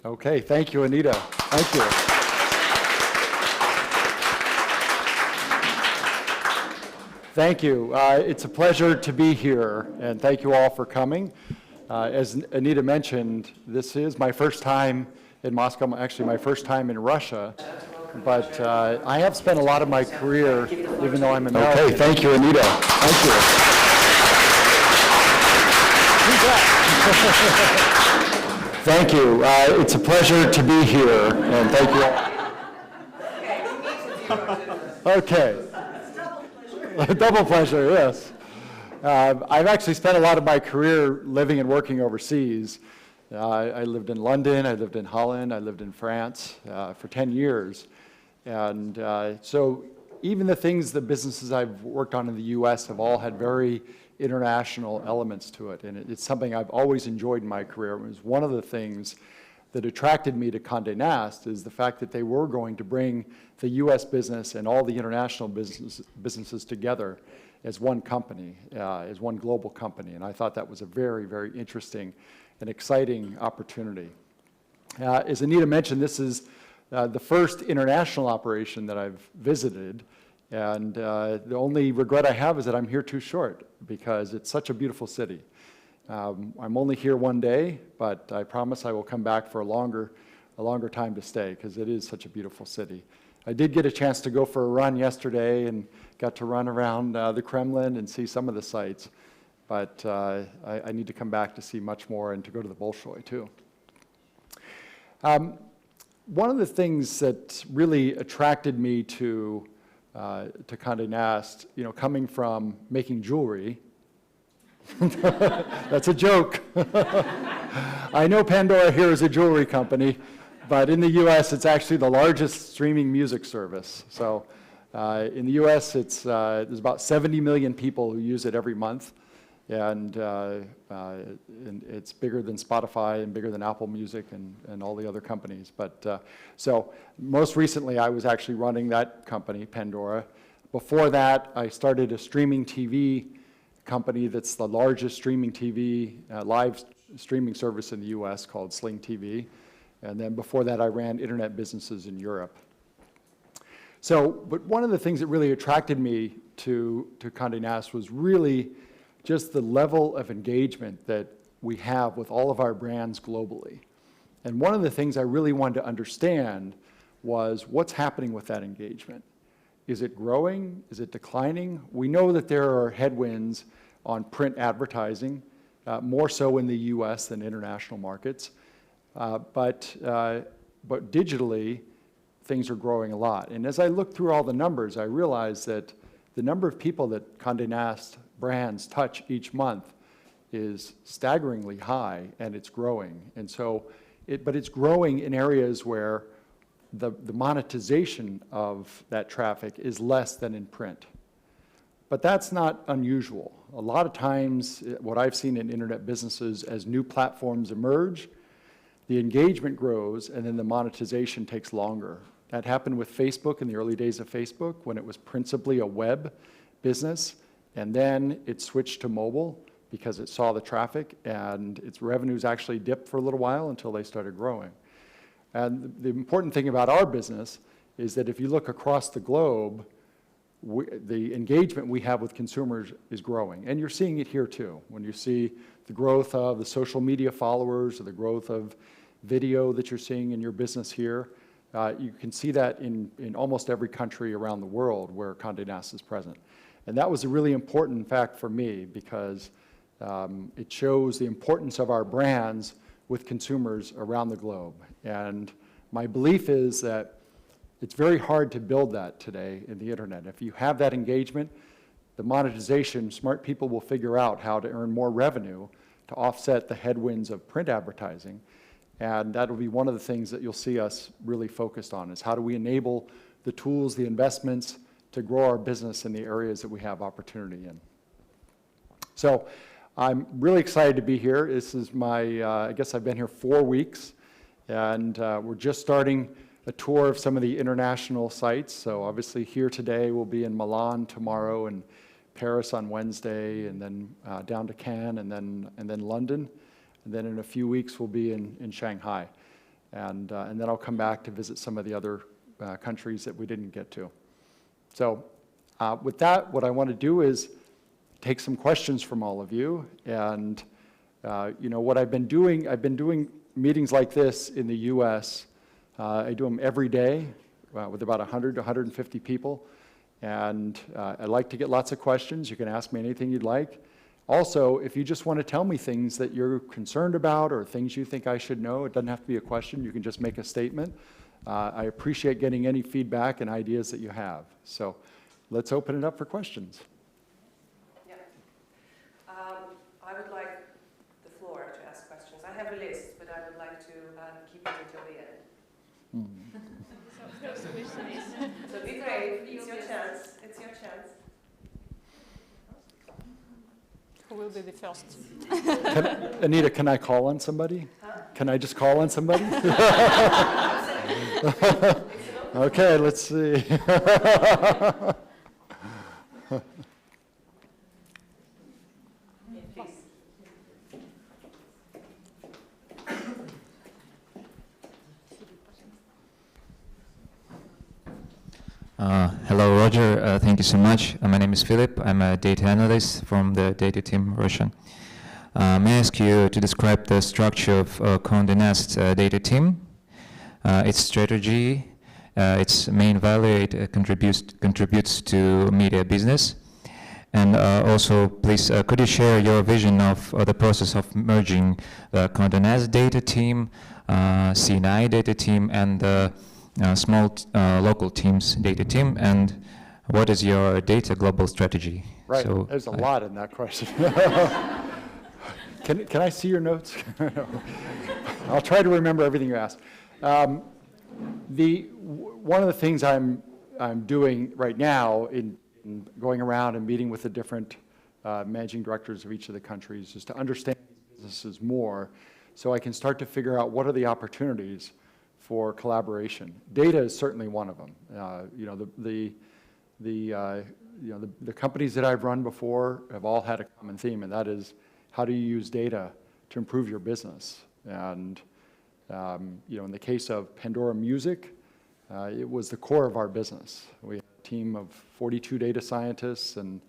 Okay, thank you, Anita. Thank you. Thank you. It's a pleasure to be here, and thank you all for coming. As Anita mentioned, this is my first time in Moscow, actually my first time in Russia, but I have spent a lot of my career, even though I'm American. Okay, thank you, Anita. Thank you. Thank you. It's a pleasure to be here, and thank you all. Okay. Double pleasure, yes. I've actually spent a lot of my career living and working overseas. I lived in London, I lived in Holland, I lived in France for 10 years. And so even the businesses I've worked on in the US have all had very international elements to it. And it's something I've always enjoyed in my career. It was one of the things that attracted me to Conde Nast is the fact that they were going to bring the US business and all the international businesses together as one company, as one global company. And I thought that was a very, very interesting and exciting opportunity. As Anita mentioned, this is the first international operation that I've visited. And the only regret I have is that I'm here too short because it's such a beautiful city. I'm only here one day, but I promise I will come back for a longer time to stay because it is such a beautiful city. I did get a chance to go for a run yesterday and got to run around the Kremlin and see some of the sites, but I need to come back to see much more and to go to the Bolshoi too. One of the things that really attracted me to Conde Nast, coming from making jewelry. That's a joke. I know Pandora here is a jewelry company, but in the US it's actually the largest streaming music service. So in the US there's about 70 million people who use it every month, and it's bigger than Spotify and bigger than Apple Music and all the other companies. But so most recently I was actually running that company, Pandora. Before that I started a streaming TV company that's the largest streaming TV, live streaming service in the US called Sling TV. And then before that, I ran internet businesses in Europe. But one of the things that really attracted me to Conde Nast was really just the level of engagement that we have with all of our brands globally. And one of the things I really wanted to understand was what's happening with that engagement. Is it growing? Is it declining? We know that there are headwinds on print advertising, more so in the US than international markets. But digitally, things are growing a lot. And as I look through all the numbers, I realize that the number of people that Conde Nast brands touch each month is staggeringly high, and it's growing. And so, but it's growing in areas where the monetization of that traffic is less than in print. But that's not unusual. A lot of times, what I've seen in internet businesses, as new platforms emerge, the engagement grows and then the monetization takes longer. That happened with Facebook in the early days of Facebook when it was principally a web business, and then it switched to mobile because it saw the traffic, and its revenues actually dipped for a little while until they started growing. And the important thing about our business is that if you look across the globe, the engagement we have with consumers is growing. And you're seeing it here too. When you see the growth of the social media followers or the growth of video that you're seeing in your business here, you can see that in almost every country around the world where Conde Nast is present. And that was a really important fact for me because it shows the importance of our brands with consumers around the globe. And my belief is that it's very hard to build that today in the internet. If you have that engagement, the monetization, smart people will figure out how to earn more revenue to offset the headwinds of print advertising. And that'll be one of the things that you'll see us really focused on, is how do we enable the tools, the investments to grow our business in the areas that we have opportunity in. So I'm really excited to be here. This is my, I guess I've been here 4 weeks, and we're just starting a tour of some of the international sites. So obviously here today we'll be in Milan tomorrow and Paris on Wednesday, and then down to Cannes, and then London. And then in a few weeks we'll be in Shanghai. and then I'll come back to visit some of the other countries that we didn't get to. So with that, what I want to do is take some questions from all of you, and what I've been doing meetings like this in the US. I do them every day with about 100 to 150 people, and I like to get lots of questions. You can ask me anything you'd like. Also, if you just want to tell me things that you're concerned about or things you think I should know, it doesn't have to be a question. You can just make a statement. I appreciate getting any feedback and ideas that you have. So let's open it up for questions. Yeah. I would like the floor to ask questions. I have a list, but I would like to keep it until the end. So be brave. It's your chance. It's your chance. Who will be the first? Anita, can I call on somebody? Huh? Can I just call on somebody? Okay, let's see. Hello, Roger. Thank you so much. My name is Philip. I'm a data analyst from the data team, Russian. May I ask you to describe the structure of Conde Nast data team, its strategy, its main value it contributes to media business, and also, please, could you share your vision of the process of merging the Conde Nast data team, CNI data team, and the small local teams data team, and what is your data global strategy? Right, so there's a lot in that question. Can I see your notes? I'll try to remember everything you asked. One of the things I'm doing right now in going around and meeting with the different managing directors of each of the countries is to understand these businesses more, so I can start to figure out what are the opportunities for collaboration. Data is certainly one of them. The companies that I've run before have all had a common theme, and that is how do you use data to improve your business? And in the case of Pandora Music, it was the core of our business. We had a team of 42 data scientists and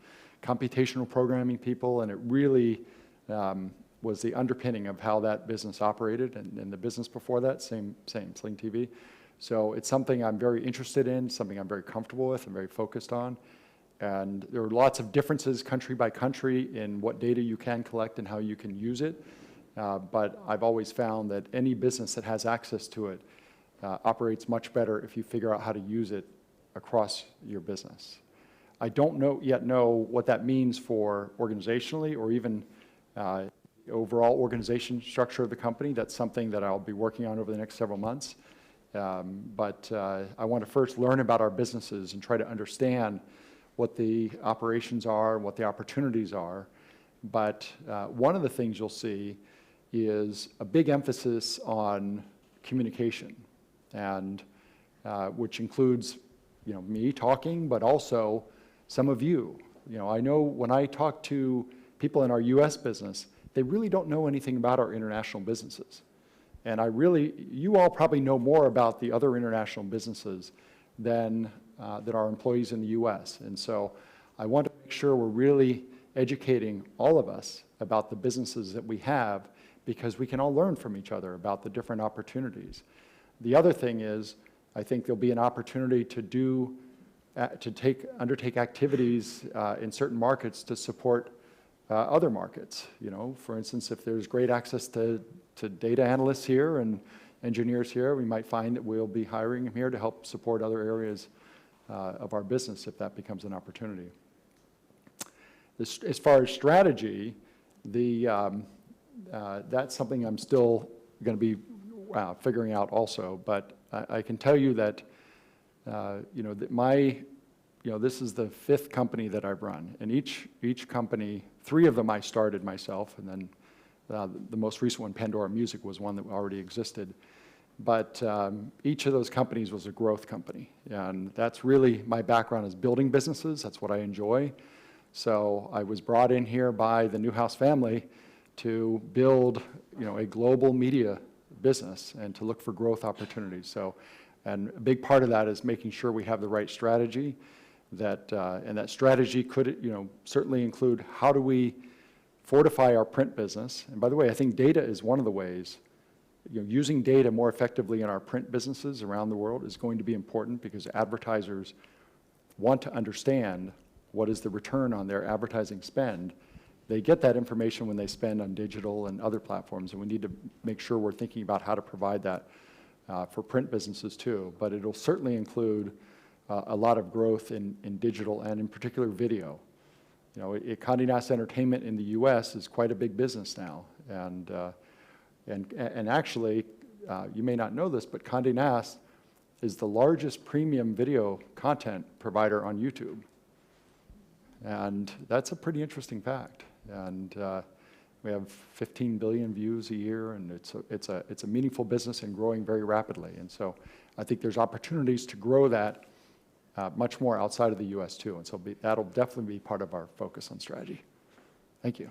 computational programming people, and it really was the underpinning of how that business operated, and the business before that, same, Sling TV. So it's something I'm very interested in, something I'm very comfortable with and very focused on. And there are lots of differences country by country in what data you can collect and how you can use it. But I've always found that any business that has access to it operates much better if you figure out how to use it across your business. I don't yet know what that means for organizationally or even overall organization structure of the company. That's something that I'll be working on over the next several months. But I want to first learn about our businesses and try to understand what the operations are and what the opportunities are. But one of the things you'll see is a big emphasis on communication, and which includes me talking, but also some of you. I know when I talk to people in our US business, they really don't know anything about our international businesses. And you all probably know more about the other international businesses than our employees in the US. And so I want to make sure we're really educating all of us about the businesses that we have, because we can all learn from each other about the different opportunities. The other thing is, I think there'll be an opportunity to undertake activities in certain markets to support other markets. For instance, if there's great access to data analysts here and engineers here, we might find that we'll be hiring them here to help support other areas of our business if that becomes an opportunity. As far as strategy, that's something I'm still going to be figuring out also. But I can tell you that this is the 5th company that I've run, and each company, 3 of them I started myself, and then the most recent one, Pandora Music, was one that already existed. But each of those companies was a growth company, and that's really my background, is building businesses. That's what I enjoy. So I was brought in here by the Newhouse family to build a global media business and to look for growth opportunities. So, and a big part of that is making sure we have the right strategy. And that strategy could, certainly include how do we fortify our print business. And by the way, I think data is one of the ways. Using data more effectively in our print businesses around the world is going to be important because advertisers want to understand what is the return on their advertising spend. They get that information when they spend on digital and other platforms, and we need to make sure we're thinking about how to provide that for print businesses too. But it'll certainly include a lot of growth in digital and in particular video. Condé Nast Entertainment in the U.S. is quite a big business now, and actually, you may not know this, but Condé Nast is the largest premium video content provider on YouTube, and that's a pretty interesting fact. And we have 15 billion views a year, and it's a meaningful business and growing very rapidly. And so, I think there's opportunities to grow that. Much more outside of the U.S. too, and so that'll definitely be part of our focus on strategy. Thank you.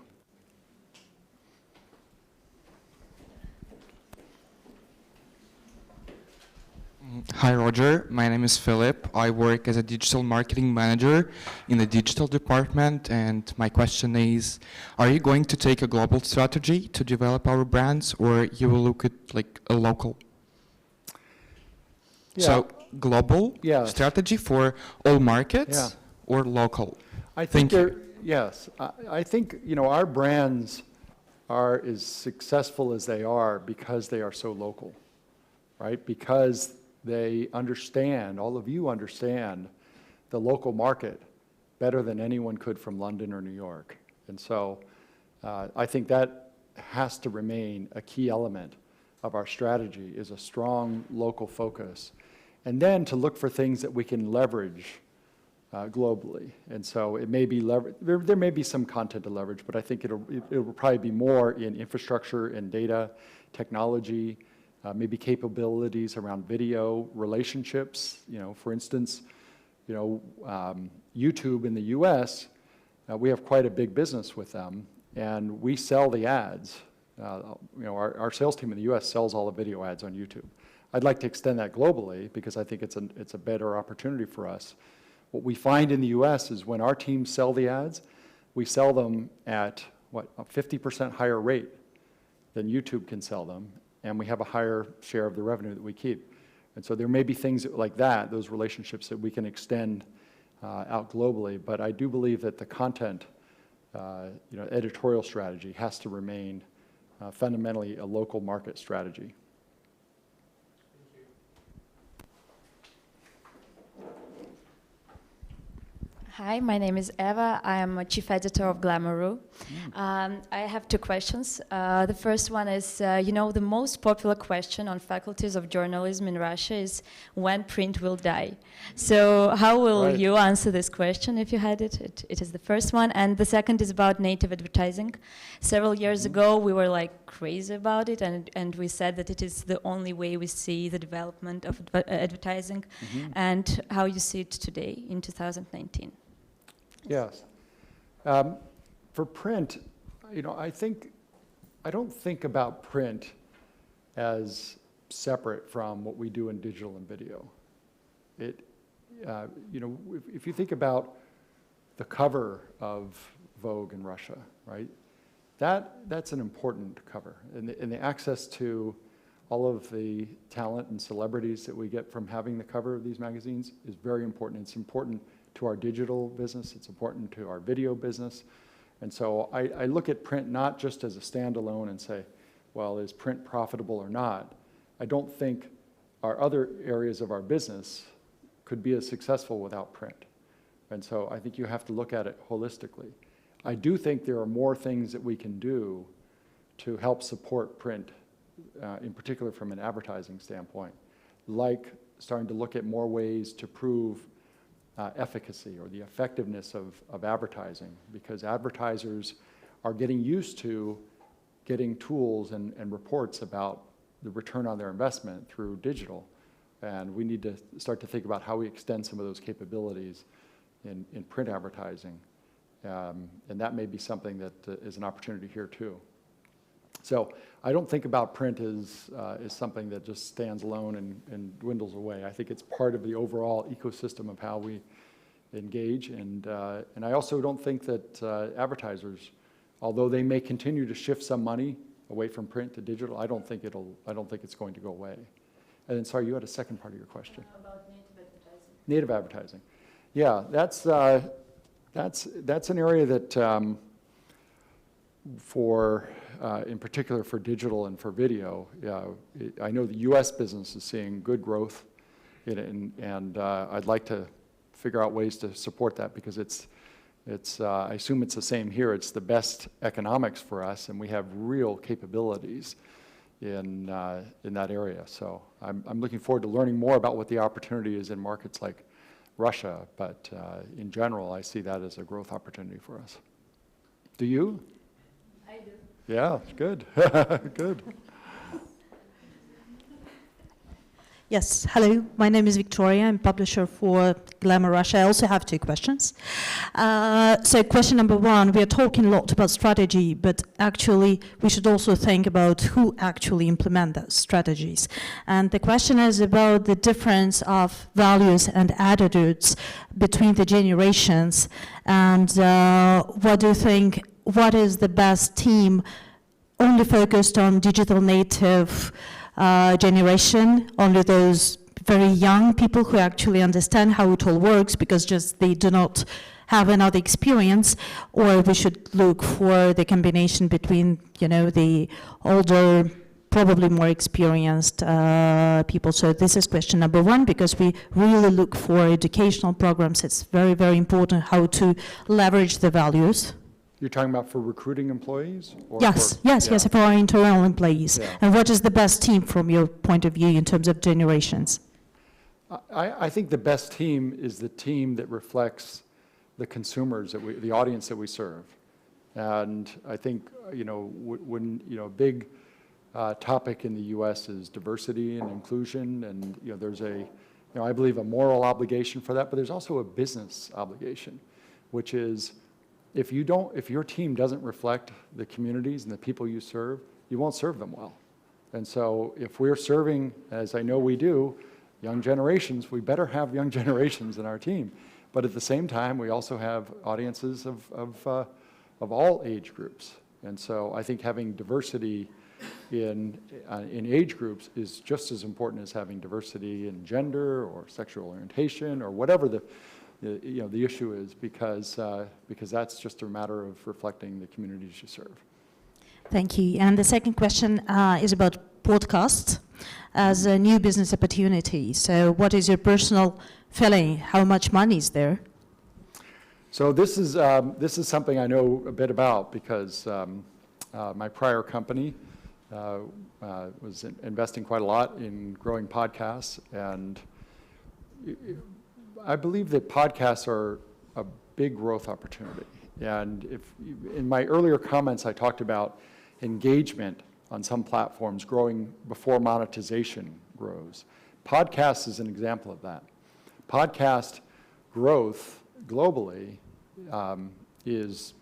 Hi, Roger. My name is Philip. I work as a digital marketing manager in the digital department, and my question is, are you going to take a global strategy to develop our brands, or you will look at like a local? Yeah. So, global Yes. strategy for all markets, Yeah. or local? I think Thank you. yes. I think our brands are as successful as they are because they are so local, right? Because they understand, all of you understand, the local market better than anyone could from London or New York. And so I think that has to remain a key element of our strategy, is a strong local focus. And then to look for things that we can leverage globally. And so it may be there may be some content to leverage, but I think it will probably be more in infrastructure and data, technology, maybe capabilities around video, relationships. For instance, YouTube in the U.S., we have quite a big business with them, and we sell the ads. Our sales team in the U.S. sells all the video ads on YouTube. I'd like to extend that globally because I think it's a better opportunity for us. What we find in the U.S. is when our teams sell the ads, we sell them at a 50% higher rate than YouTube can sell them, and we have a higher share of the revenue that we keep. And so there may be things like that, those relationships that we can extend out globally. But I do believe that the content, editorial strategy has to remain fundamentally a local market strategy. Hi, my name is Eva. I am a chief editor of GLAMOUR. I have two questions. The first one is, the most popular question on faculties of journalism in Russia is when print will die. So how will you answer this question if you had it? It is the first one. And the second is about native advertising. Several years ago, we were like crazy about it, and we said that it is the only way we see the development of advertising, and how you see it today in 2019. Yes. For print, I don't think about print as separate from what we do in digital and video. If you think about the cover of Vogue in Russia, right? That's an important cover, and the access to all of the talent and celebrities that we get from having the cover of these magazines is very important. It's important to our digital business, it's important to our video business. And so I look at print not just as a standalone and say, well, is print profitable or not? I don't think our other areas of our business could be as successful without print. And so I think you have to look at it holistically. I do think there are more things that we can do to help support print, in particular from an advertising standpoint, like starting to look at more ways to prove efficacy or the effectiveness of advertising, because advertisers are getting used to getting tools and reports about the return on their investment through digital. And we need to start to think about how we extend some of those capabilities in print advertising. And that may be something that is an opportunity here too. So I don't think about print as something that just stands alone and dwindles away. I think it's part of the overall ecosystem of how we engage, and I also don't think that advertisers, although they may continue to shift some money away from print to digital, I don't think it's going to go away. And then, sorry, you had a second part of your question. About native advertising. Native advertising. Yeah, that's an area that in particular for digital and for video, I know the U.S. business is seeing good growth in it, and I'd like to figure out ways to support that, because I assume it's the same here. It's the best economics for us, and we have real capabilities in that area. So I'm looking forward to learning more about what the opportunity is in markets like Russia, but in general, I see that as a growth opportunity for us. Do you? I do. Yeah, good. Good. Yes, hello. My name is Victoria. I'm publisher for GLAMOUR Russia. I also have two questions. So question number one, we are talking a lot about strategy, but actually we should also think about who actually implement those strategies. And the question is about the difference of values and attitudes between the generations. And what do you think, what is the best team only focused on digital native generation, only those very young people who actually understand how it all works because just they do not have another experience, or we should look for the combination between, the older, probably more experienced people. So this is question number one, because we really look for educational programs. It's very, very important how to leverage the values. You're talking about for recruiting employees? Or Yes, for our internal employees. Yeah. And what is the best team from your point of view in terms of generations? I think the best team is the team that reflects the consumers, the audience that we serve. And I think, when, a big topic in the U.S. is diversity and inclusion, and, there's I believe a moral obligation for that, but there's also a business obligation, which is, if your team doesn't reflect the communities and the people you serve, you won't serve them well. And so if we're serving, as I know we do, young generations, we better have young generations in our team. But at the same time, we also have audiences of all age groups. And so I think having diversity in age groups is just as important as having diversity in gender or sexual orientation or whatever the issue is, because that's just a matter of reflecting the communities you serve. Thank you. And the second question is about podcasts as a new business opportunity. So what is your personal feeling? How much money is there? So this is something I know a bit about, because my prior company was investing quite a lot in growing podcasts, and I believe that podcasts are a big growth opportunity. And in my earlier comments, I talked about engagement on some platforms growing before monetization grows. Podcasts is an example of that. Podcast growth globally is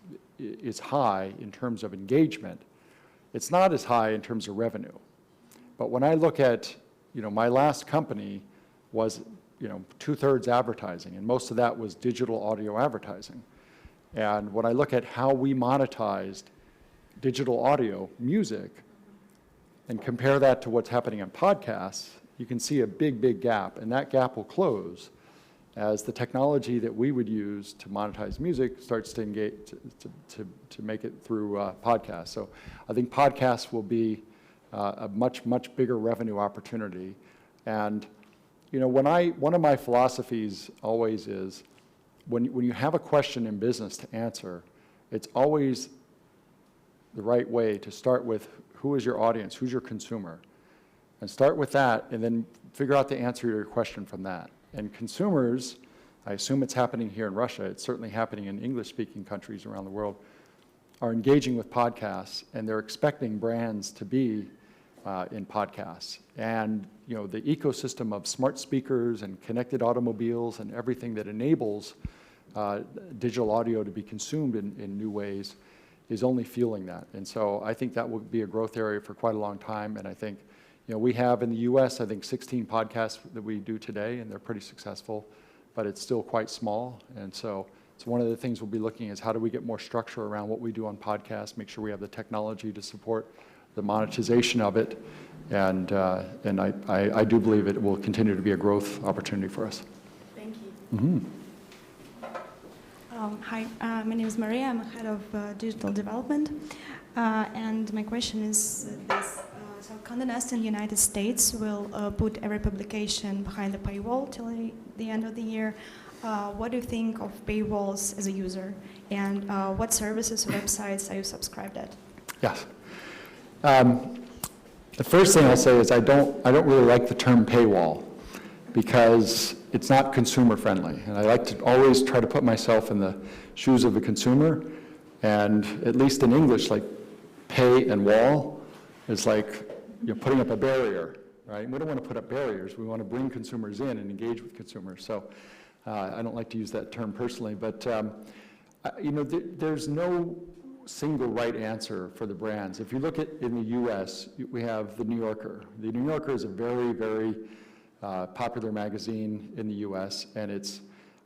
high in terms of engagement. It's not as high in terms of revenue. But when I look at, my last company was, 2/3 advertising, and most of that was digital audio advertising. And when I look at how we monetized digital audio music and compare that to what's happening on podcasts, you can see a big, big gap, and that gap will close as the technology that we would use to monetize music starts to engage, to make it through podcasts. So I think podcasts will be a much, much bigger revenue opportunity. And one of my philosophies always is, when you have a question in business to answer, it's always the right way to start with, who is your audience, who's your consumer? And start with that, and then figure out the answer to your question from that. And consumers, I assume it's happening here in Russia, it's certainly happening in English-speaking countries around the world, are engaging with podcasts, and they're expecting brands to be in podcasts. And the ecosystem of smart speakers and connected automobiles and everything that enables digital audio to be consumed in new ways is only fueling that. And so I think that will be a growth area for quite a long time. And I think, we have in the US, I think 16 podcasts that we do today, and they're pretty successful, but it's still quite small. And so it's one of the things we'll be looking is how do we get more structure around what we do on podcasts, make sure we have the technology to support the monetization of it. And I do believe it will continue to be a growth opportunity for us. Thank you. Mm-hmm. Hi, my name is Maria. I'm head of digital development. And my question is this. So Conde Nast in the United States will put every publication behind the paywall till the end of the year. What do you think of paywalls as a user? And what services or websites are you subscribed at? Yes. The first thing I'll say is I don't really like the term paywall because it's not consumer friendly. And I like to always try to put myself in the shoes of the consumer. And at least in English, like pay and wall is like you're putting up a barrier, right? We don't want to put up barriers. We want to bring consumers in and engage with consumers. So I don't like to use that term personally, but there's no single right answer for the brands. If you look at in the US, we have the New Yorker. The New Yorker is a very, very popular magazine in the US, and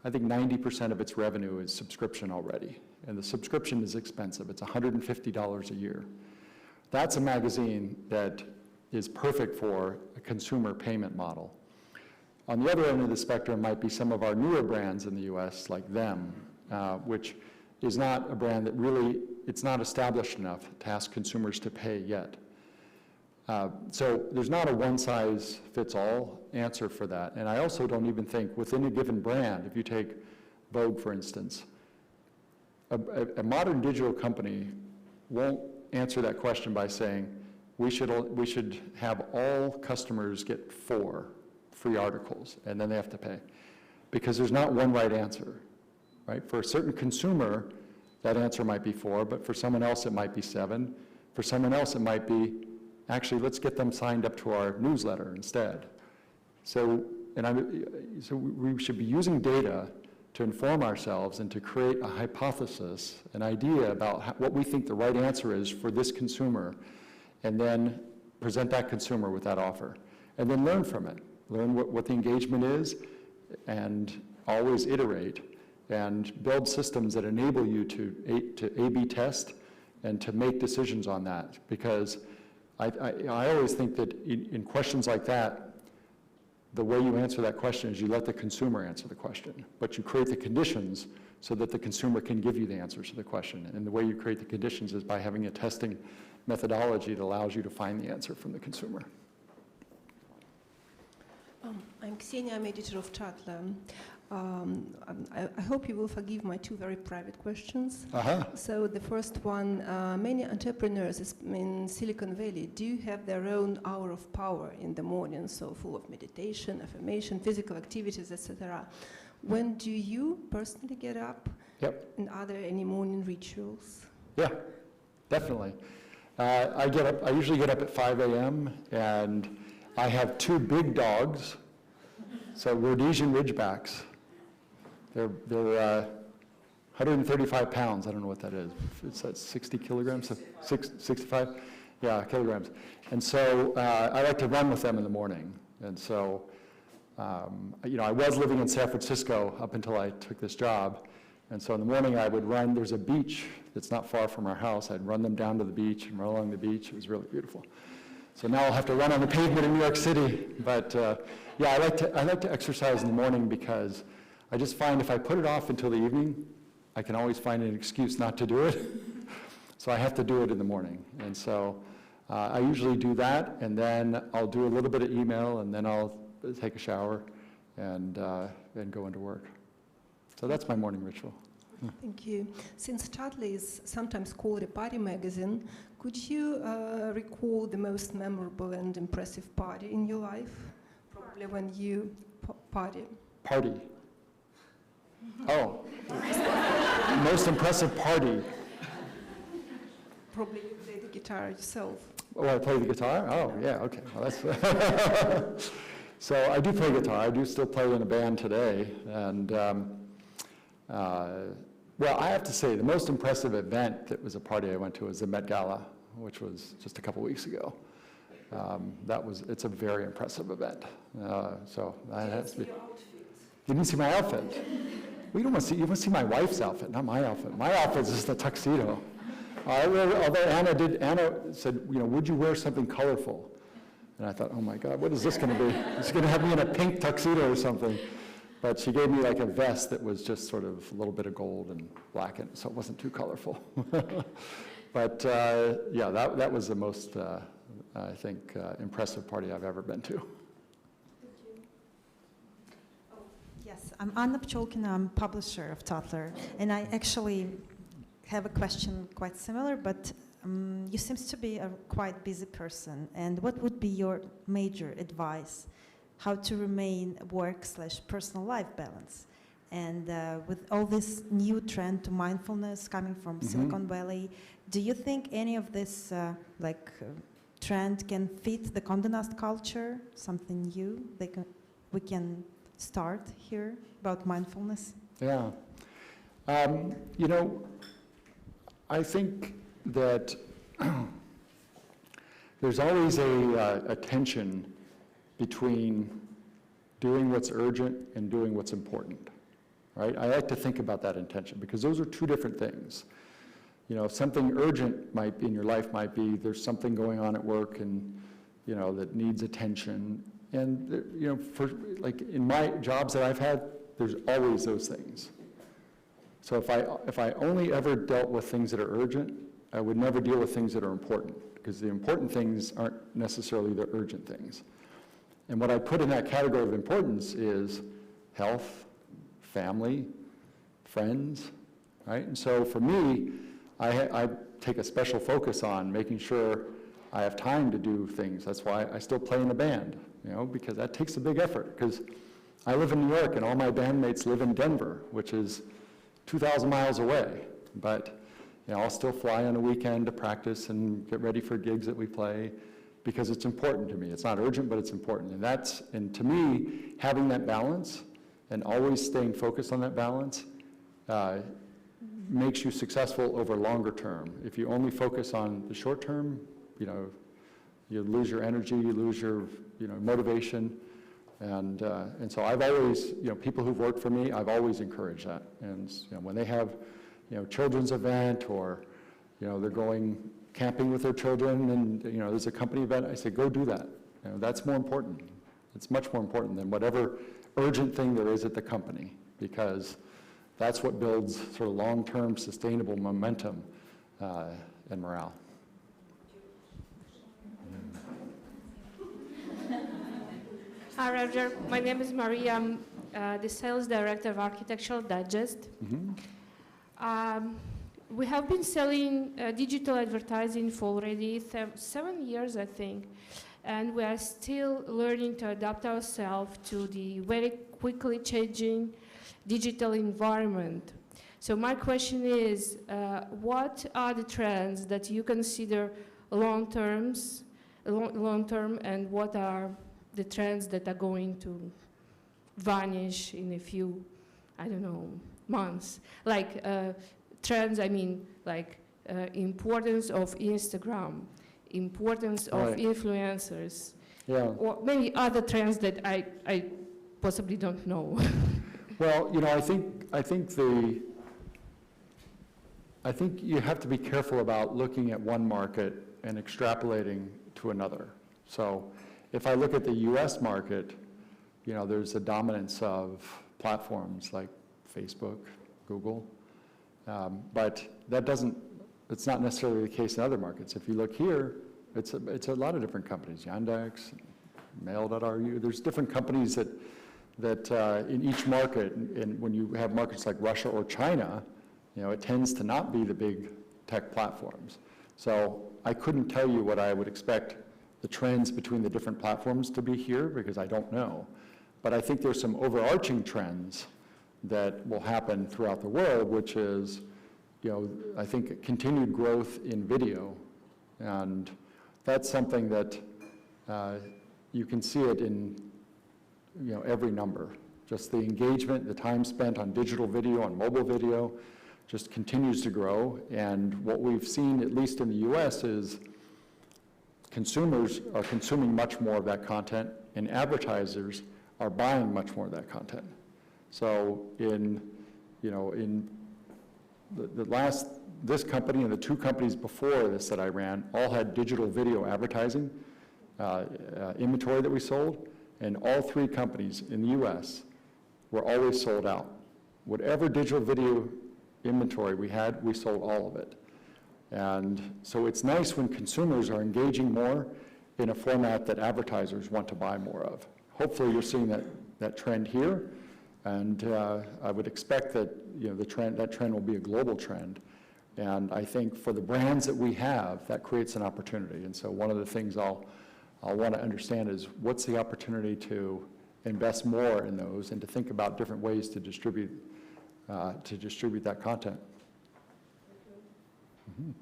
I think 90% of its revenue is subscription already. And the subscription is expensive. It's $150 a year. That's a magazine that is perfect for a consumer payment model. On the other end of the spectrum might be some of our newer brands in the US, like Them, which is not a brand that really, it's not established enough to ask consumers to pay yet. So there's not a one-size-fits-all answer for that. And I also don't even think within a given brand, if you take Vogue, for instance, a modern digital company won't answer that question by saying, we should have all customers get 4 free articles, and then they have to pay. Because there's not one right answer, right? For a certain consumer, that answer might be 4, but for someone else it might be 7. For someone else it might be, actually, let's get them signed up to our newsletter instead. So we should be using data to inform ourselves and to create a hypothesis, an idea about what we think the right answer is for this consumer, and then present that consumer with that offer. And then learn from it. Learn what the engagement is, and always iterate, and build systems that enable you to A/B test and to make decisions on that. Because I always think that in questions like that, the way you answer that question is you let the consumer answer the question, but you create the conditions so that the consumer can give you the answers to the question. And the way you create the conditions is by having a testing methodology that allows you to find the answer from the consumer. I'm Ksenia, I'm editor of Chatla. I hope you will forgive my 2 very private questions. So the first one, many entrepreneurs in Silicon Valley do have their own hour of power in the morning, so full of meditation, affirmation, physical activities, etc. When do you personally get up? Yep. And are there any morning rituals? Yeah, definitely. I usually get up at 5 a.m. and I have 2 big dogs, so Rhodesian Ridgebacks. They're 135 pounds. I don't know what that is. It's 60 kilograms, 65, yeah, kilograms. And so I like to run with them in the morning. And so, I was living in San Francisco up until I took this job. And so in the morning I would run. There's a beach that's not far from our house. I'd run them down to the beach and run along the beach. It was really beautiful. So now I'll have to run on the pavement in New York City. But yeah, I like to exercise in the morning because I just find if I put it off until the evening, I can always find an excuse not to do it. So I have to do it in the morning. And so I usually do that, and then I'll do a little bit of email, and then I'll take a shower and go into work. So that's my morning ritual. Thank you. Since Chatla is sometimes called a party magazine, could you recall the most memorable and impressive party in your life? Probably when you party. Party. Oh. Most impressive party. Probably you play the guitar yourself. Oh, I play the guitar? Oh, yeah, okay. Well, that's so I do play guitar. I do still play in a band today. And Well, I have to say, the most impressive event that was a party I went to was the Met Gala, which was just a couple weeks ago. It's a very impressive event. So that has to be. You didn't see my outfit? You want to see my wife's outfit, not my outfit. My outfit is just a tuxedo. Although Anna said, would you wear something colorful? And I thought, oh my God, what is this going to be? It's going to have me in a pink tuxedo or something. But she gave me like a vest that was just sort of a little bit of gold and black, so it wasn't too colorful. But yeah, that was the most, I think, impressive party I've ever been to. Yes, I'm Anna Pcholkina, I'm publisher of Toddler, and I actually have a question quite similar, but you seem to be a quite busy person, and what would be your major advice how to remain work/personal life balance? And with all this new trend to mindfulness coming from Silicon Valley, do you think any of this trend can fit the Conde Nast culture, something new we can start here about mindfulness? Yeah. I think that there's always a tension between doing what's urgent and doing what's important, right? I like to think about that intention because those are two different things. Something urgent might be in your life might be there's something going on at work and, that needs attention. And, for like in my jobs that I've had, there's always those things. So if I only ever dealt with things that are urgent, I would never deal with things that are important because the important things aren't necessarily the urgent things. And what I put in that category of importance is health, family, friends, right? And so for me, I take a special focus on making sure I have time to do things. That's why I still play in a band, because that takes a big effort. Because I live in New York and all my bandmates live in Denver, which is 2,000 miles away. But I'll still fly on a weekend to practice and get ready for gigs that we play because it's important to me. It's not urgent, but it's important. And to me, having that balance and always staying focused on that balance makes you successful over longer term. If you only focus on the short term, you lose your energy, you lose your motivation. And so I've always, people who've worked for me, I've always encouraged that. And when they have, children's event or, they're going camping with their children and, there's a company event, I say, go do that. That's more important. It's much more important than whatever urgent thing there is at the company because that's what builds sort of long-term sustainable momentum and morale. Hi, Roger. My name is Maria. I'm the sales director of Architectural Digest. We have been selling digital advertising for already 7 years, I think, and we are still learning to adapt ourselves to the very quickly changing digital environment. So my question is, what are the trends that you consider long-term, and what are the trends that are going to vanish in a few, months? Like trends, importance of Instagram, importance of influencers, or maybe other trends that I possibly don't know. Well, I think you have to be careful about looking at one market and extrapolating to another. So if I look at the US market, there's a dominance of platforms like Facebook, Google, but it's not necessarily the case in other markets. If you look here, it's a lot of different companies, Yandex, Mail.ru, there's different companies that in each market, and when you have markets like Russia or China, it tends to not be the big tech platforms. So I couldn't tell you what I would expect the trends between the different platforms to be here because I don't know. But I think there's some overarching trends that will happen throughout the world, which is, I think continued growth in video. And that's something that you can see it in every number. Just the engagement, the time spent on digital video, on mobile video, just continues to grow. And what we've seen, at least in the US, is consumers are consuming much more of that content, and advertisers are buying much more of that content. So in this company and the two companies before this that I ran all had digital video advertising inventory that we sold, and all three companies in the US were always sold out. Whatever digital video inventory we had, we sold all of it. And so it's nice when consumers are engaging more in a format that advertisers want to buy more of. Hopefully you're seeing that trend here, and I would expect that that trend will be a global trend. And I think for the brands that we have, that creates an opportunity. And so one of the things I'll want to understand is what's the opportunity to invest more in those and to think about different ways to distribute that content. Mm-hmm.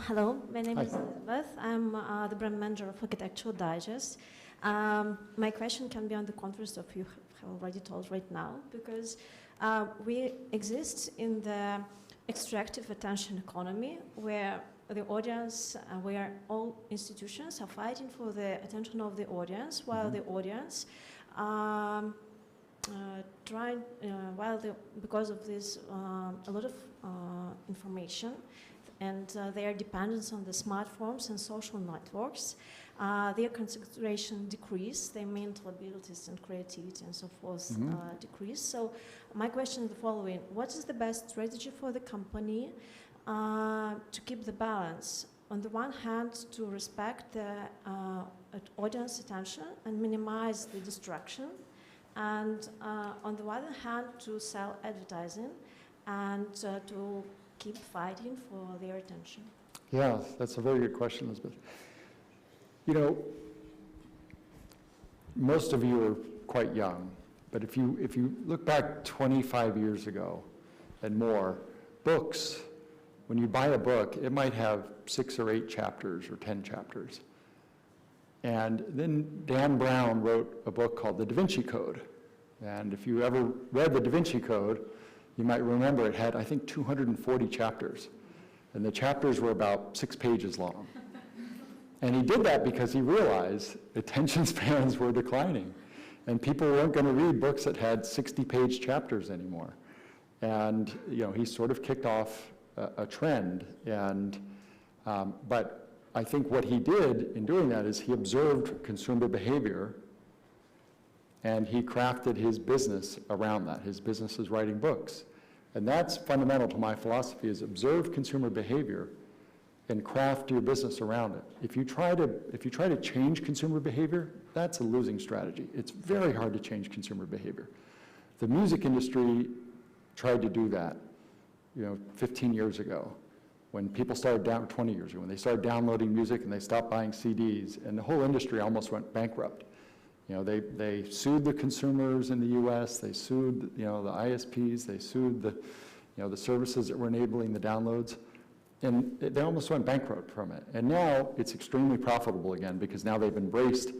Hello, my name is Elizabeth. I'm the brand manager of Architectural Digest. My question can be on the contrast of you have already told right now, because we exist in the extractive attention economy where the audience, where all institutions are fighting for the attention of the audience, while the audience because of this a lot of information, and their dependence on the smartphones and social networks, their concentration decrease, their mental abilities and creativity and so forth decrease. So my question is the following: what is the best strategy for the company to keep the balance? On the one hand, to respect the audience attention and minimize the distraction, and on the other hand, to sell advertising and to keep fighting for their attention? Yeah, that's a very good question, Elizabeth. You know, most of you are quite young, but if you look back 25 years ago and more, books, when you buy a book, it might have 6 or 8 chapters or 10 chapters. And then Dan Brown wrote a book called The Da Vinci Code. And if you ever read The Da Vinci Code, you might remember it had, I think, 240 chapters. And the chapters were about 6 pages long. And he did that because he realized attention spans were declining. And people weren't going to read books that had 60-page chapters anymore. And he sort of kicked off a trend. And but I think what he did in doing that is he observed consumer behavior, and he crafted his business around that. His business is writing books. And that's fundamental to my philosophy, is observe consumer behavior and craft your business around it. If you try to change consumer behavior, that's a losing strategy. It's very hard to change consumer behavior. The music industry tried to do that, 15 years ago, when people started 20 years ago, when they started downloading music and they stopped buying CDs, and the whole industry almost went bankrupt. They sued the consumers in the U.S., they sued the ISPs, they sued the services that were enabling the downloads, and they almost went bankrupt from it. And now it's extremely profitable again, because now they've embraced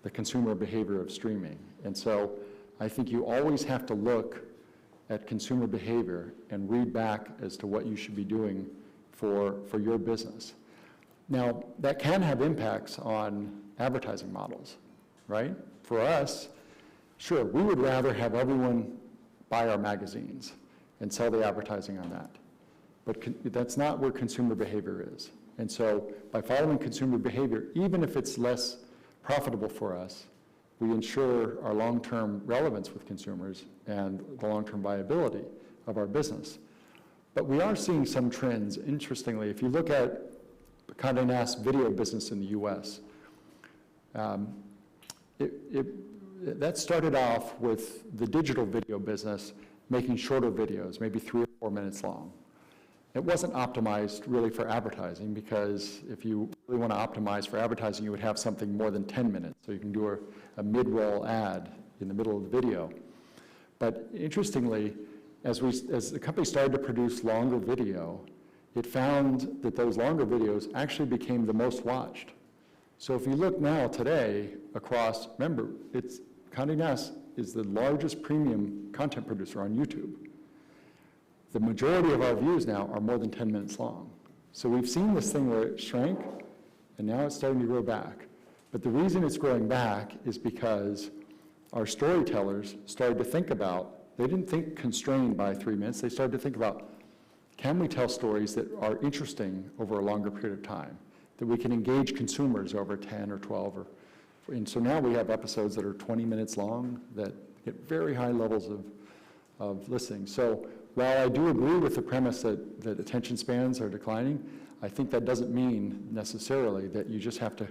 the consumer behavior of streaming. And so I think you always have to look at consumer behavior and read back as to what you should be doing for your business. Now, that can have impacts on advertising models, right? For us, sure, we would rather have everyone buy our magazines and sell the advertising on that. But that's not where consumer behavior is. And so by following consumer behavior, even if it's less profitable for us, we ensure our long-term relevance with consumers and the long-term viability of our business. But we are seeing some trends. Interestingly, if you look at Conde Nast's video business in the US, that started off with the digital video business making shorter videos, maybe 3 or 4 minutes long. It wasn't optimized really for advertising, because if you really want to optimize for advertising, you would have something more than 10 minutes. So you can do a mid-roll ad in the middle of the video. But interestingly, as the company started to produce longer video, it found that those longer videos actually became the most watched. So if you look now today across, remember, Conde Nast is the largest premium content producer on YouTube. The majority of our views now are more than 10 minutes long. So we've seen this thing where it shrank, and now it's starting to grow back. But the reason it's growing back is because our storytellers started to think about, they didn't think constrained by 3 minutes, they started to think about, can we tell stories that are interesting over a longer period of time, that we can engage consumers over 10 or 12, and so now we have episodes that are 20 minutes long that get very high levels of listening. So while I do agree with the premise that attention spans are declining, I think that doesn't mean necessarily that you just have to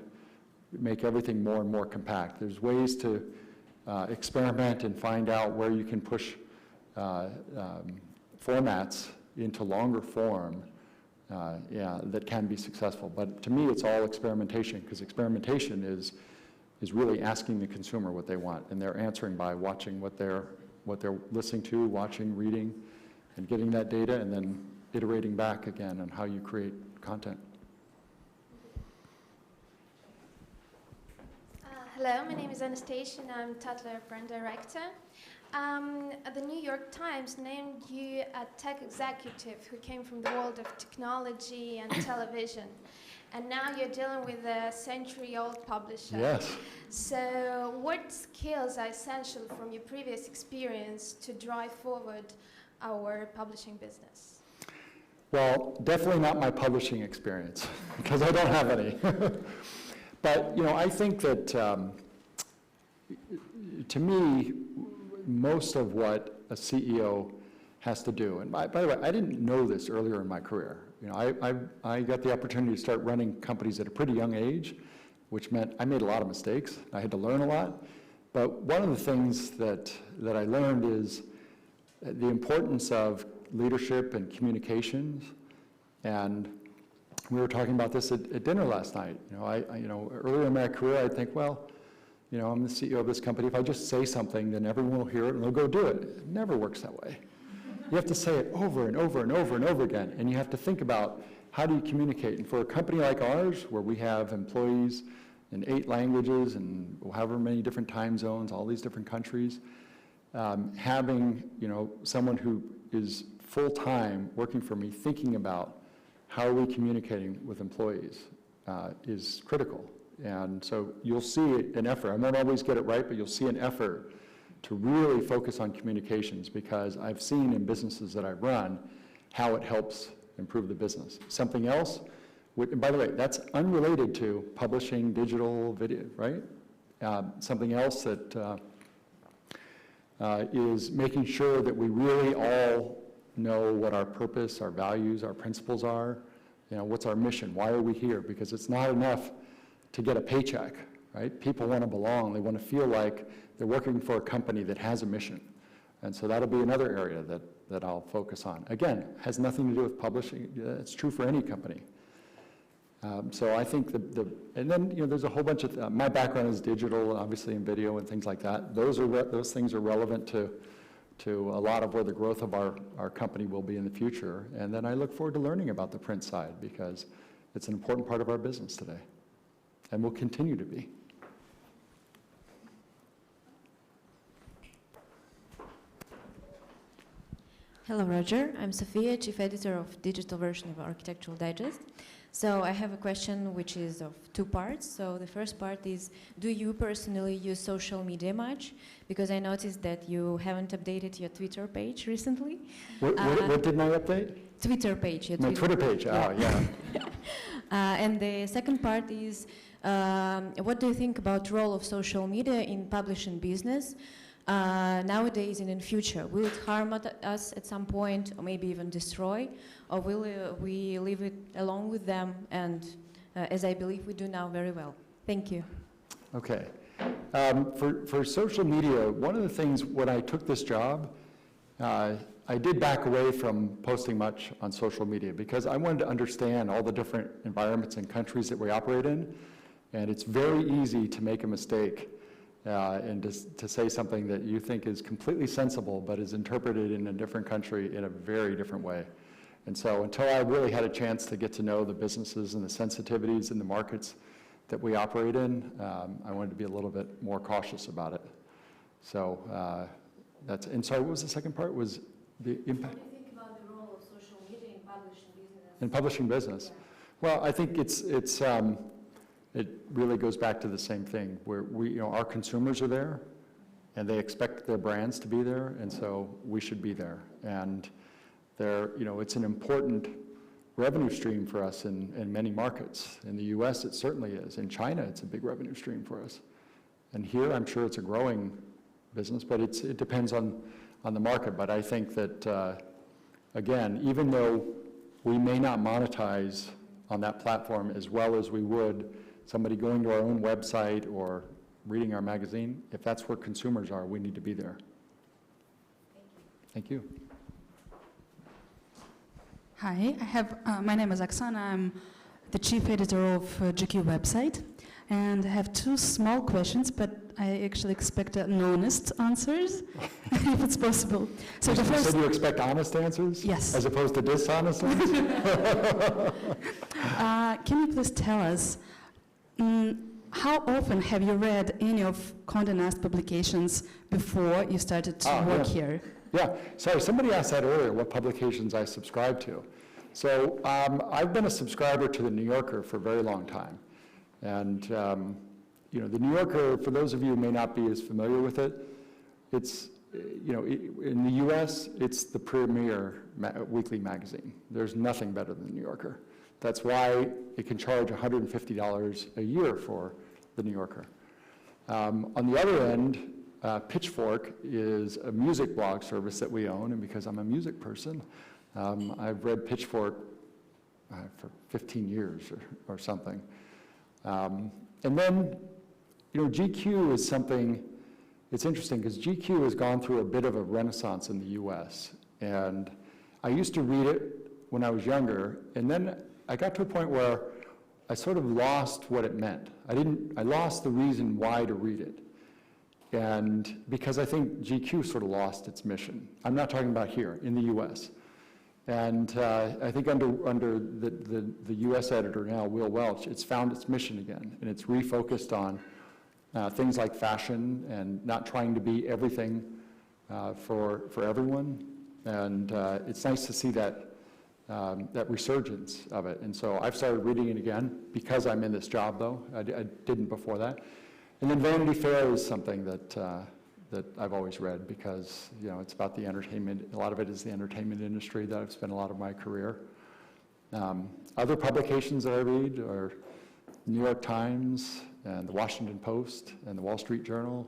make everything more and more compact. There's ways to experiment and find out where you can push formats into longer form that can be successful. But to me, it's all experimentation, because experimentation is really asking the consumer what they want, and they're answering by watching what they're listening to, watching, reading, and getting that data, and then iterating back again on how you create content. Hello, my name is Anastasia, and I'm Tatler brand director. The New York Times named you a tech executive who came from the world of technology and television. And now you're dealing with a century-old publisher. Yes. So what skills are essential from your previous experience to drive forward our publishing business? Well, definitely not my publishing experience, because I don't have any. But, you know, I think that, to me, most of what a CEO has to do, and by the way, I didn't know this earlier in my career. You know, I got the opportunity to start running companies at a pretty young age, which meant I made a lot of mistakes. I had to learn a lot. But one of the things that I learned is the importance of leadership and communications. And we were talking about this at dinner last night. You know, earlier in my career, I'd think, well, you know, I'm the CEO of this company. If I just say something, then everyone will hear it and they'll go do it. It never works that way. You have to say it over and over and over and over again, and you have to think about how do you communicate. And for a company like ours, where we have employees in 8 languages and however many different time zones, all these different countries, having, you know, someone who is full-time working for me thinking about how are we communicating with employees is critical. And so you'll see an effort. I won't always get it right, but you'll see an effort to really focus on communications, because I've seen in businesses that I've run how it helps improve the business. Something else, and by the way, that's unrelated to publishing digital video, right? Something else that is making sure that we really all know what our purpose, our values, our principles are. You know, what's our mission? Why are we here? Because it's not enough to get a paycheck, right? People want to belong. They want to feel like they're working for a company that has a mission. And so that'll be another area that I'll focus on. Again, has nothing to do with publishing. It's true for any company. So I think and then, you know, there's a whole bunch of, my background is digital, obviously, in video and things like that. Those things are relevant to a lot of where the growth of our company will be in the future. And then I look forward to learning about the print side, because it's an important part of our business today and will continue to be. Hello, Roger. I'm Sophia, Chief Editor of digital version of Architectural Digest. So I have a question which is of 2 parts. So the first part is, do you personally use social media much? Because I noticed that you haven't updated your Twitter page recently. What didn't I update? Twitter page. My Twitter page, oh, yeah. And the second part is, what do you think about the role of social media in publishing business nowadays and in future? Will it harm us at some point, or maybe even destroy, or will we leave it along with them, and as I believe we do now very well? Thank you. Okay. For social media, one of the things when I took this job, I did back away from posting much on social media, because I wanted to understand all the different environments and countries that we operate in, and it's very easy to make a mistake and to say something that you think is completely sensible but is interpreted in a different country in a very different way. And so until I really had a chance to get to know the businesses and the sensitivities in the markets that we operate in, I wanted to be a little bit more cautious about it. So and sorry, what was the second part? Was the impact? What do you think about the role of social media in publishing business? In publishing business? Yeah. Well, I think it really goes back to the same thing, where our consumers are there, and they expect their brands to be there, and so we should be there. And it's an important revenue stream for us in many markets. In the US, it certainly is. In China, it's a big revenue stream for us. And here, I'm sure it's a growing business, but it depends on the market. But I think that, again, even though we may not monetize on that platform as well as we would somebody going to our own website or reading our magazine, if that's where consumers are, we need to be there. Thank you. Hi, my name is Oksana. I'm the chief editor of GQ website, and I have two small questions, but I actually expect honest answers, if it's possible. So the first. So you expect honest answers? Yes. As opposed to dishonest ones? Can you please tell us, how often have you read any of Conde Nast publications before you started to work here? Yeah, sorry, somebody asked that earlier, what publications I subscribe to. So I've been a subscriber to The New Yorker for a very long time. And, The New Yorker, for those of you who may not be as familiar with it, it's, in the US, it's the premier weekly magazine. There's nothing better than The New Yorker. That's why it can charge $150 a year for The New Yorker. On the other end, Pitchfork is a music blog service that we own, and because I'm a music person, I've read Pitchfork for 15 years or something. And then, GQ is something, it's interesting because GQ has gone through a bit of a renaissance in the US. And I used to read it when I was younger, and then I got to a point where I sort of lost what it meant. I lost the reason why to read it. And because I think GQ sort of lost its mission. I'm not talking about here, in the US. And I think under the US editor now, Will Welch, it's found its mission again. And it's refocused on things like fashion and not trying to be everything for everyone. And it's nice to see that resurgence of it. And so I've started reading it again because I'm in this job, though. I didn't before that. And then Vanity Fair is something that I've always read because, it's about the entertainment. A lot of it is the entertainment industry that I've spent a lot of my career. Other publications that I read are New York Times and the Washington Post and the Wall Street Journal.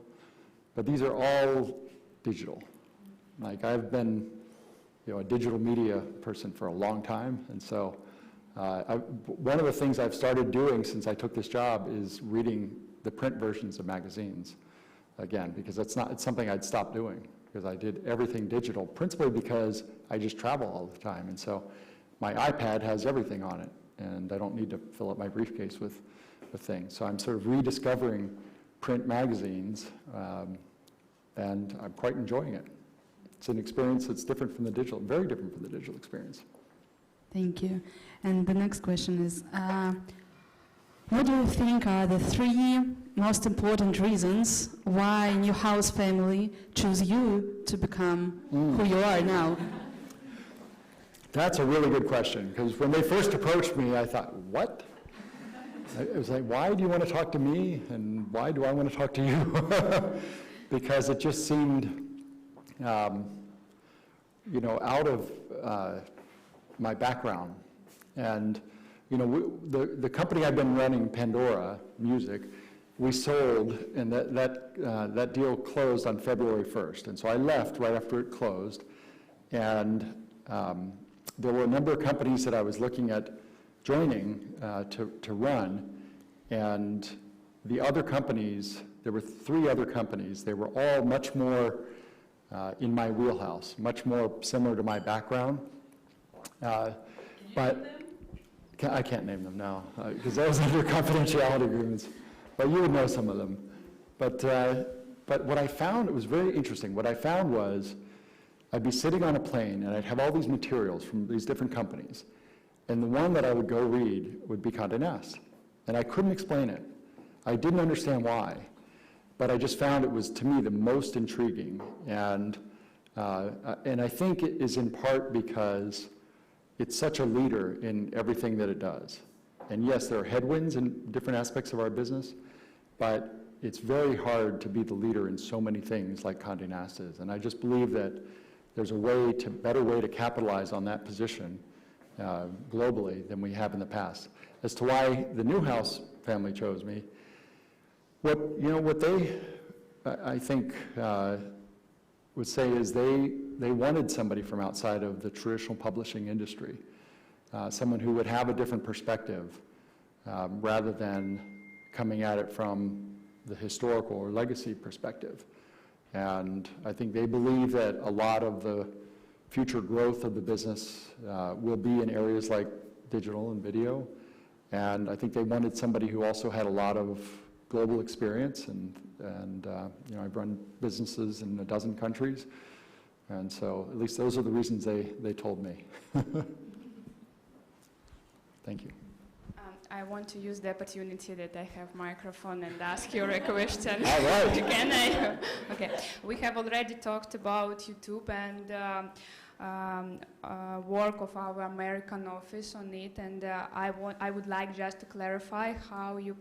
But these are all digital. Like I've been, a digital media person for a long time. And so one of the things I've started doing since I took this job is reading the print versions of magazines again, because it's something I'd stopped doing because I did everything digital, principally because I just travel all the time. And so my iPad has everything on it, and I don't need to fill up my briefcase with things. So I'm sort of rediscovering print magazines, and I'm quite enjoying it. It's an experience that's different from the digital, very different from the digital experience. Thank you. And the next question is, what do you think are the 3 most important reasons why Newhouse family chose you to become who you are now? That's a really good question, because when they first approached me, I thought, what? It was like, why do you want to talk to me, and why do I want to talk to you? Because it just seemed, out of my background. And the company I've been running, Pandora Music, we sold, and that deal closed on February 1st. And so I left right after it closed. And there were a number of companies that I was looking at joining to run. And the other companies, there were 3 other companies. They were all much more in my wheelhouse, much more similar to my background. But I can't name them now, because those are under confidentiality agreements. But you would know some of them. But what I found, it was very interesting. What I found was I'd be sitting on a plane, and I'd have all these materials from these different companies. And the one that I would go read would be Conde Nast. And I couldn't explain it. I didn't understand why. but I just found it was, to me, the most intriguing. And I think it is in part because it's such a leader in everything that it does. And yes, there are headwinds in different aspects of our business, but it's very hard to be the leader in so many things like Condé Nast is. And I just believe that there's a better way to capitalize on that position globally than we have in the past. As to why the Newhouse family chose me, what they, I think, would say is they wanted somebody from outside of the traditional publishing industry, someone who would have a different perspective rather than coming at it from the historical or legacy perspective. And I think they believe that a lot of the future growth of the business will be in areas like digital and video. And I think they wanted somebody who also had a lot of global experience, and I've run businesses in a dozen countries, and so at least those are the reasons they told me. Thank you. I want to use the opportunity that I have microphone and ask you a question. All right. Can I? Okay. We have already talked about YouTube and work of our American office on it, and I would like just to clarify how you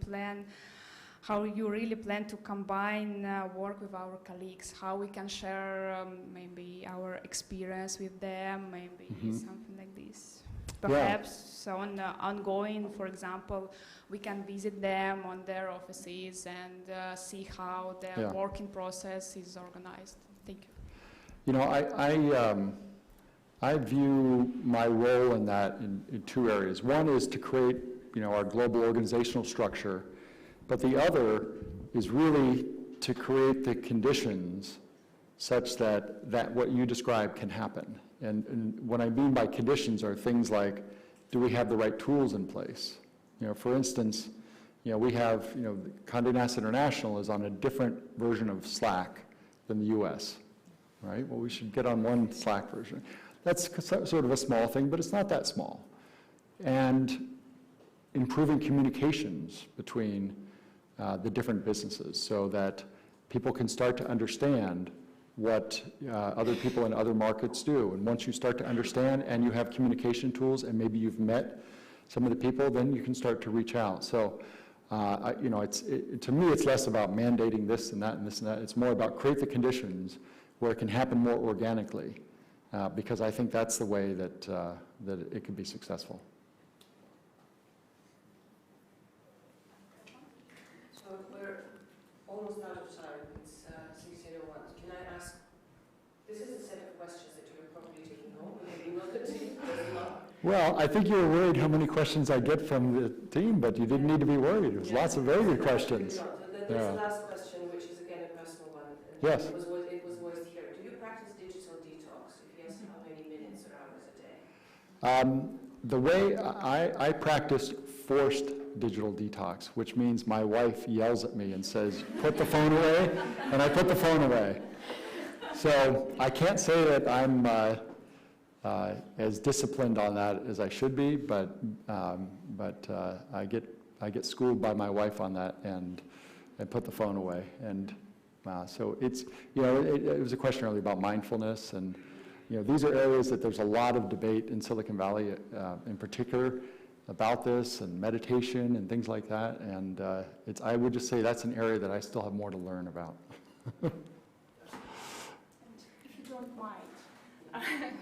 really plan to combine work with our colleagues, how we can share maybe our experience with them, maybe something like this. Perhaps ongoing, for example, we can visit them on their offices and see how their working process is organized. Thank you. You know, I view my role in that in two areas. One is to create, our global organizational structure, but the other is really to create the conditions such that what you described can happen. And what I mean by conditions are things like, do we have the right tools in place? For instance, we have, Condé Nast International is on a different version of Slack than the US, right? Well, we should get on one Slack version. That's sort of a small thing, but it's not that small. And improving communications between the different businesses so that people can start to understand what other people in other markets do. And once you start to understand and you have communication tools and maybe you've met some of the people, then you can start to reach out. So, to me, it's less about mandating this and that and this and that. It's more about create the conditions where it can happen more organically, because I think that's the way that it can be successful. So we're almost out of time. It's 6:01. Can I ask, this is a set of questions that you're probably taking home, maybe not the team, Well, I think you were worried how many questions I get from the team, but you didn't need to be worried. It was lots of very good questions. There's the last question, which is again a personal one. Yes. It was voiced here. Do you practice digital detox? If yes, how many minutes or hours a day? The way I practice forced digital detox, which means my wife yells at me and says, put the phone away, and I put the phone away. So I can't say that I'm as disciplined on that as I should be, but I get schooled by my wife on that and put the phone away. And so it's, it was a question earlier about mindfulness, and these are areas that there's a lot of debate in Silicon Valley in particular about this, and meditation and things like that. And I would just say that's an area that I still have more to learn about. If you don't mind.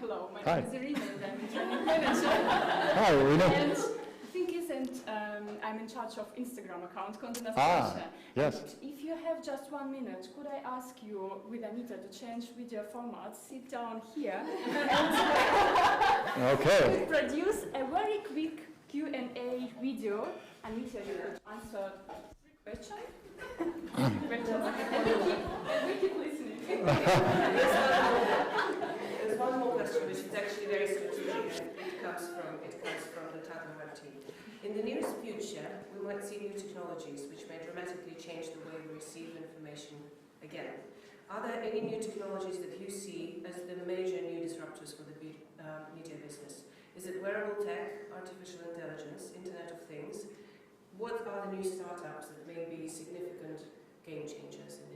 Hello, my Hi. name is Irina and I'm a training manager. Hi, Irina. And the thing is, I'm in charge of Instagram account, Conde Nast. Yes. If you have just 1 minute, could I ask you, with Anita, to change video format, sit down here, and Okay. produce a very quick Q&A video. Anita, you could answer 3 questions. We keep listening. There's one more question, which is actually very strategic, and it comes from the Tatler team. In the nearest future, we might see new technologies which may dramatically change the way we receive information again. Are there any new technologies that you see as the major new disruptors for the media business? Is it wearable tech, artificial intelligence, Internet of Things? What are the new startups that may be significant game changers in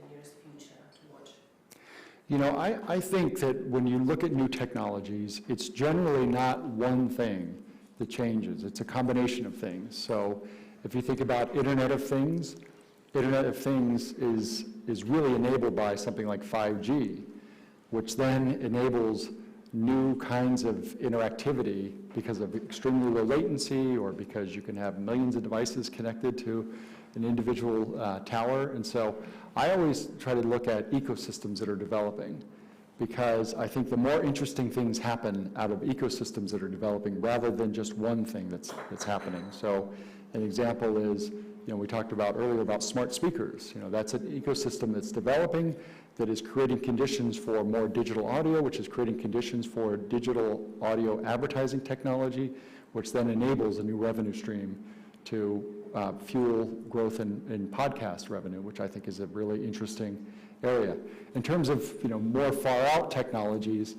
You know, I think that when you look at new technologies, it's generally not one thing that changes. It's a combination of things. So if you think about Internet of Things is really enabled by something like 5G, which then enables new kinds of interactivity because of extremely low latency or because you can have millions of devices connected to an individual tower. And so I always try to look at ecosystems that are developing, because I think the more interesting things happen out of ecosystems that are developing rather than just one thing that's happening. So an example is, you know, we talked about earlier about smart speakers. You know, that's an ecosystem that's developing that is creating conditions for more digital audio, which is creating conditions for digital audio advertising technology, which then enables a new revenue stream to fuel growth in podcast revenue, which I think is a really interesting area. In terms of, you know, more far out technologies,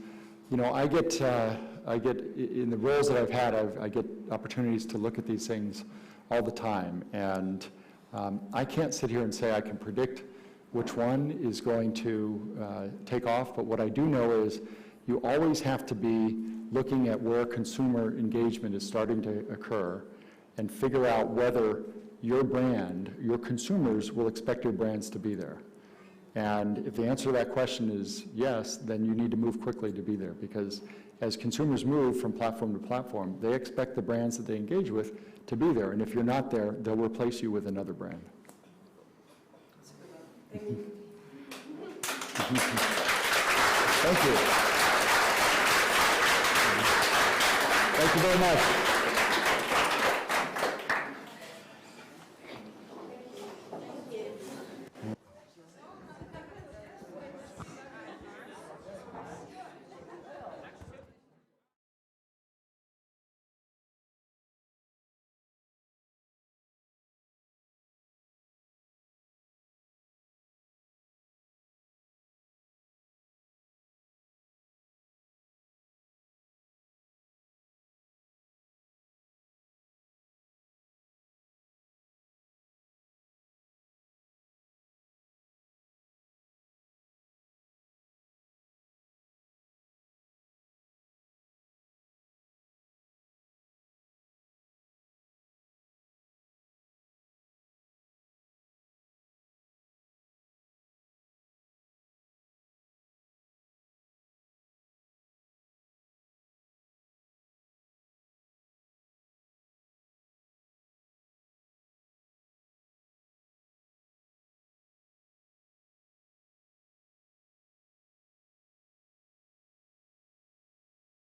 you know, I get in the roles that I've had, I get opportunities to look at these things all the time, and I can't sit here and say I can predict which one is going to take off, but what I do know is you always have to be looking at where consumer engagement is starting to occur and figure out whether your brand, your consumers will expect your brands to be there. And if the answer to that question is yes, then you need to move quickly to be there, because as consumers move from platform to platform, they expect the brands that they engage with to be there. And if you're not there, they'll replace you with another brand. Thank you. Thank you. Thank you very much.